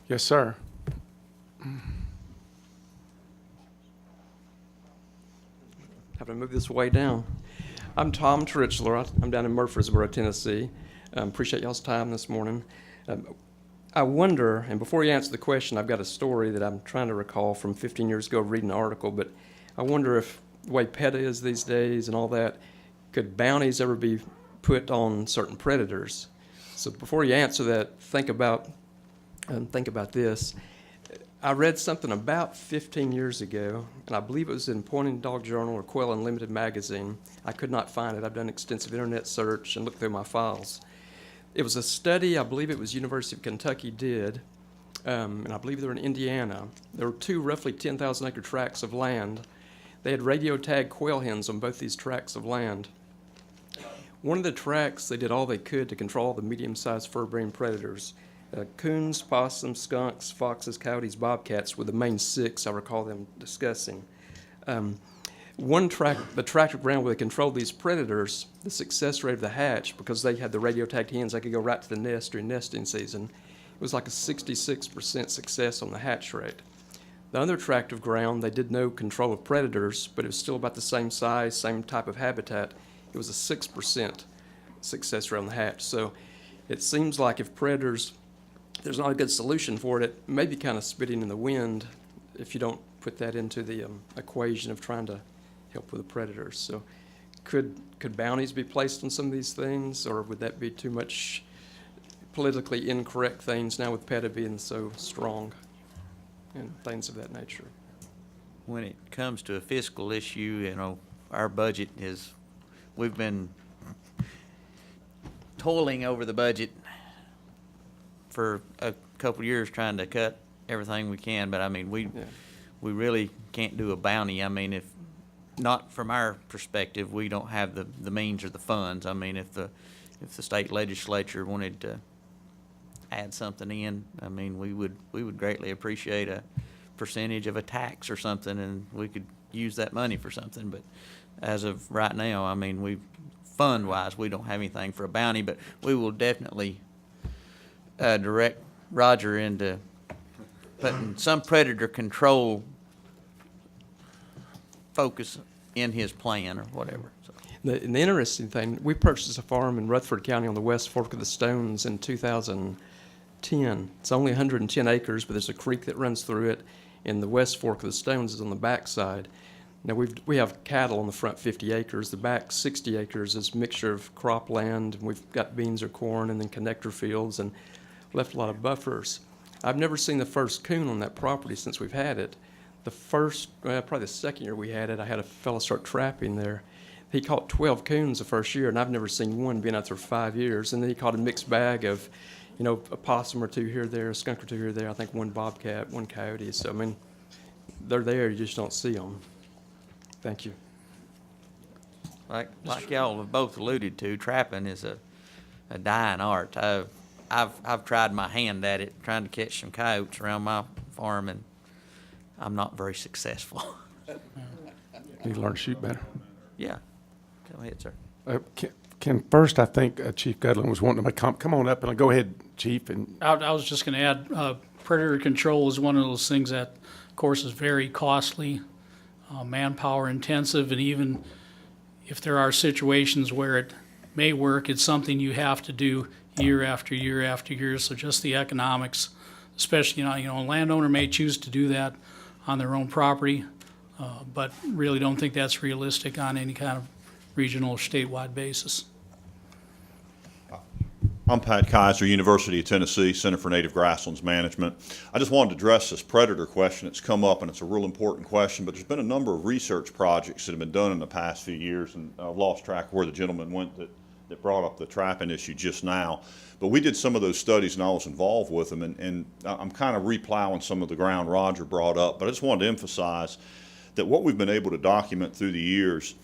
Yes, sir. Have to move this way down. I'm Tom Trichler. I'm down in Murfreesboro, Tennessee. Appreciate y'all's time this morning. I wonder, and before you answer the question, I've got a story that I'm trying to recall from 15 years ago reading an article, but I wonder if the way PETA is these days and all that, could bounties ever be put on certain predators? So before you answer that, think about this. I read something about 15 years ago, and I believe it was in Pointing Dog Journal or Quail Unlimited magazine. I could not find it. I've done extensive internet search and looked through my files. It was a study, I believe it was University of Kentucky did, and I believe they were in Indiana. There were two roughly 10,000 acre tracts of land. They had radio tagged quail hens on both these tracts of land. One of the tracts, they did all they could to control the medium-sized fur-bearing predators. Coons, possums, skunks, foxes, coyotes, bobcats were the main six I recall them discussing. The tract of ground where they controlled these predators, the success rate of the hatch, because they had the radio tagged hens, they could go right to the nest during nesting season. It was like a 66% success on the hatch rate. The other tract of ground, they did no control of predators, but it was still about the same size, same type of habitat. It was a 6% success rate on the hatch. So it seems like if predators, there's not a good solution for it, it may be kind of spitting in the wind if you don't put that into the equation of trying to help with the predators. So could bounties be placed on some of these things, or would that be too much politically incorrect things now with PETA being so strong and things of that nature? When it comes to a fiscal issue, our budget is, we've been toiling over the budget for a couple of years trying to cut everything we can, but we really can't do a bounty. If not from our perspective, we don't have the means or the funds. If the state legislature wanted to add something in, we would greatly appreciate a percentage of a tax or something, and we could use that money for something. But as of right now, fund-wise, we don't have anything for a bounty, but we will definitely direct Roger into putting some predator control focus in his plan or whatever. So. The interesting thing, we purchased a farm in Rutherford County on the West Fork of the Stones in 2010. It's only 110 acres, but there's a creek that runs through it, and the West Fork of the Stones is on the backside. Now we have cattle on the front 50 acres. The back 60 acres is a mixture of cropland, and we've got beans or corn, and then connector fields, and left a lot of buffers. I've never seen the first coon on that property since we've had it. The first, probably the second year we had it, I had a fellow start trapping there. He caught 12 coons the first year, and I've never seen one being out there for 5 years. And then he caught a mixed bag of, a possum or two here or there, a skunk or two here or there, I think one bobcat, one coyote. So, they're there, you just don't see them. Thank you. Like y'all have both alluded to, trapping is a dying art. I've tried my hand at it, trying to catch some coyotes around my farm, and I'm not very successful. You learn to shoot better. Yeah. Go ahead, sir. Ken, first, I think Chief Gudlin was wanting to come on up, and go ahead, Chief. And I was just going to add, predator control is one of those things that, of course, is very costly, manpower intensive, and even if there are situations where it may work, it's something you have to do year after year after year. So just the economics, especially, a landowner may choose to do that on their own property, but really don't think that's realistic on any kind of regional or statewide basis. I'm Pat Kaiser, University of Tennessee, Center for Native Grasslands Management. I just wanted to address this predator question. It's come up, and it's a real important question, but there's been a number of research projects that have been done in the past few years, and I've lost track of where the gentleman went that brought up the trapping issue just now. But we did some of those studies, and I was involved with them, and I'm kind of replowing some of the ground Roger brought up, but I just wanted to emphasize that what we've been able to document through the years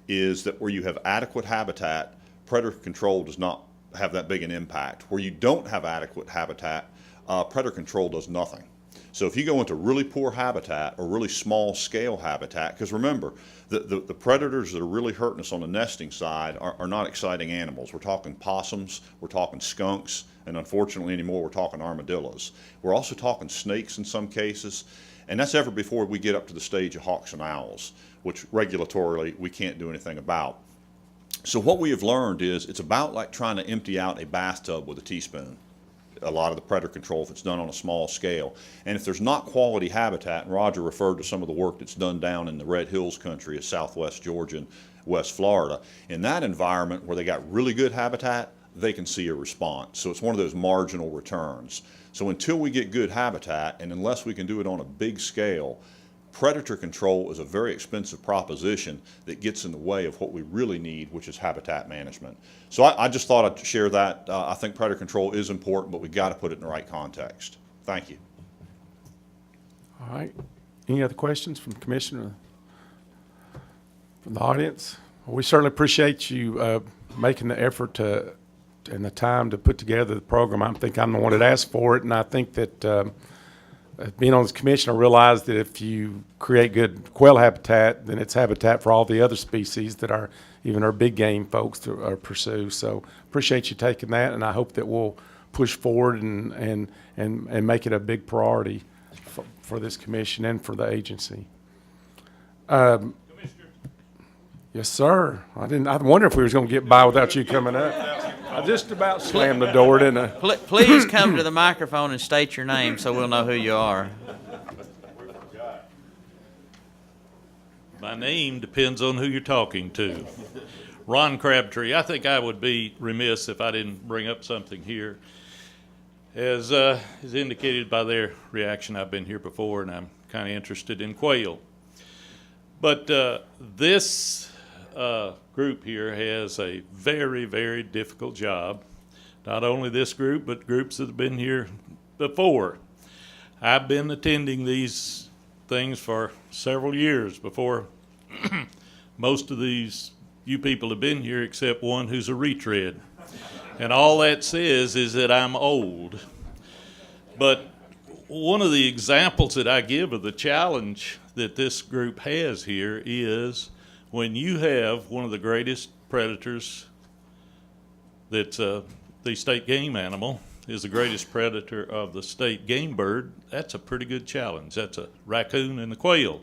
is that where you have adequate habitat, predator control does not have that big an impact. Where you don't have adequate habitat, predator control does nothing. So if you go into really poor habitat or really small scale habitat, because remember, the predators that are really hurting us on the nesting side are not exciting animals. We're talking possums, we're talking skunks, and unfortunately anymore we're talking armadillos. We're also talking snakes in some cases, and that's ever before we get up to the stage of hawks and owls, which regulatorily we can't do anything about. So what we have learned is it's about like trying to empty out a bathtub with a teaspoon. A lot of the predator control if it's done on a small scale. And if there's not quality habitat, and Roger referred to some of the work that's done down in the Red Hills country of southwest Georgia and West Florida, in that environment where they got really good habitat, they can see a response. So it's one of those marginal returns. So until we get good habitat, and unless we can do it on a big scale, predator control is a very expensive proposition that gets in the way of what we really need, which is habitat management. So I just thought I'd share that. I think predator control is important, but we've got to put it in the right context. Thank you. All right. Any other questions from the commissioner, from the audience? Well, we certainly appreciate you making the effort to and the time to put together the program. I think I'm the one that asked for it, and I think that being on this commission, I realized that if you create good quail habitat, then it's habitat for all the other species that are even our big game folks to pursue. So appreciate you taking that, and I hope that we'll push forward and make it a big priority for this commission and for the agency. Yes, sir. I wonder if we was going to get by without you coming up. I just about slammed the door, didn't I? Please come to the microphone and state your name so we'll know who you are. My name depends on who you're talking to. Ron Crabtree. I think I would be remiss if I didn't bring up something here. As is indicated by their reaction, I've been here before, and I'm kind of interested in quail. But this group here has a very, very difficult job. Not only this group, but groups that have been here before. I've been attending these things for several years before most of these you people have been here, except one who's a retread. And all that says is that I'm old. But one of the examples that I give of the challenge that this group has here is when you have one of the greatest predators that's the state game animal is the greatest predator of the state game bird, that's a pretty good challenge. That's a raccoon and a quail.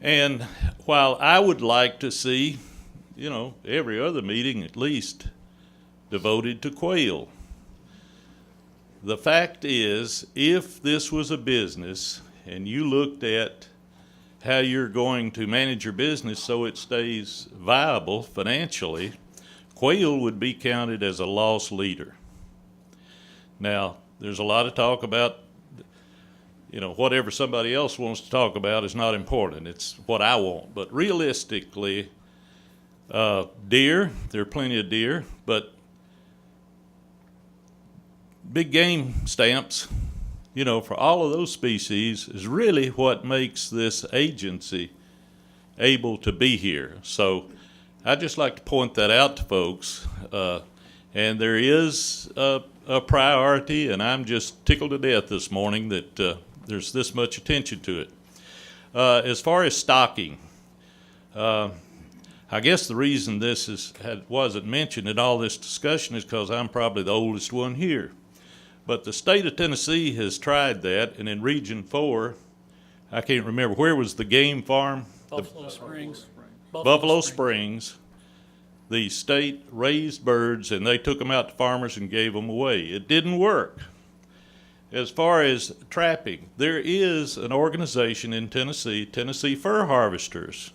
And while I would like to see, every other meeting at least devoted to quail, the fact is, if this was a business and you looked at how you're going to manage your business so it stays viable financially, quail would be counted as a loss leader. Now, there's a lot of talk about, whatever somebody else wants to talk about is not important. It's what I want. But realistically, deer, there are plenty of deer, but big game stamps, for all of those species is really what makes this agency able to be here. So I'd just like to point that out to folks. And there is a priority, and I'm just tickled to death this morning that there's this much attention to it. As far as stocking, I guess the reason this wasn't mentioned in all this discussion is because I'm probably the oldest one here. But the state of Tennessee has tried that, and in Region 4, I can't remember, where was the game farm? Buffalo Springs. Buffalo Springs. The state raised birds, and they took them out to farmers and gave them away. It didn't work. As far as trapping, there is an organization in Tennessee, Tennessee Fur Harvesters,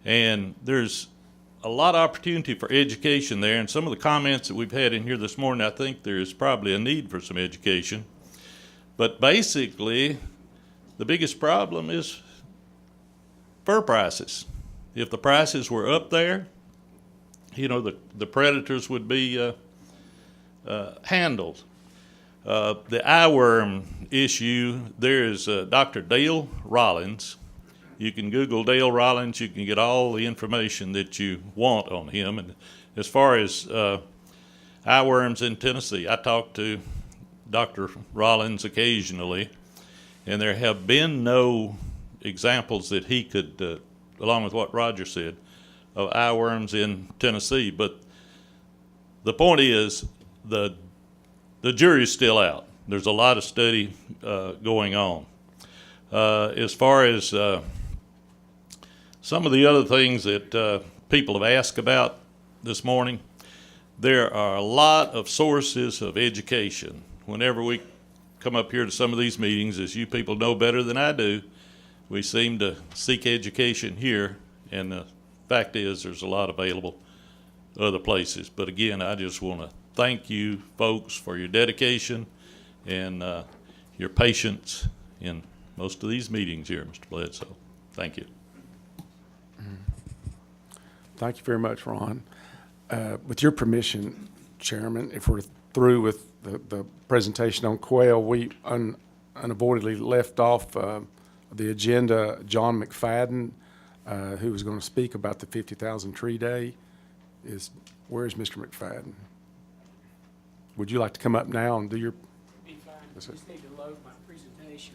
and there's a lot of opportunity for education there, and some of the comments that we've had in here this morning, I think there's probably a need for some education. But basically, the biggest problem is fur prices. If the prices were up there, the predators would be handled. The eyeworm issue, there is Dr. Dale Rollins. You can Google Dale Rollins. You can get all the information that you want on him. And as far as eyeworms in Tennessee, I talk to Dr. Rollins occasionally, and there have been no examples that he could, along with what Roger said, of eyeworms in Tennessee. But the point is, the the jury's still out. There's a lot of study going on. As far as some of the other things that people have asked about this morning, there are a lot of sources of education. Whenever we come up here to some of these meetings, as you people know better than I do, we seem to seek education here, and the fact is there's a lot available other places. But again, I just want to thank you folks for your dedication and your patience in most of these meetings here, Mr. Bledsoe. Thank you. Thank you very much, Ron. With your permission, Chairman, if we're through with the presentation on quail, we unavoidably left off the agenda John McFadden, who was going to speak about the 50,000 tree day. Where's Mr. McFadden? Would you like to come up now and do your? Be fine. Just need to load my presentation.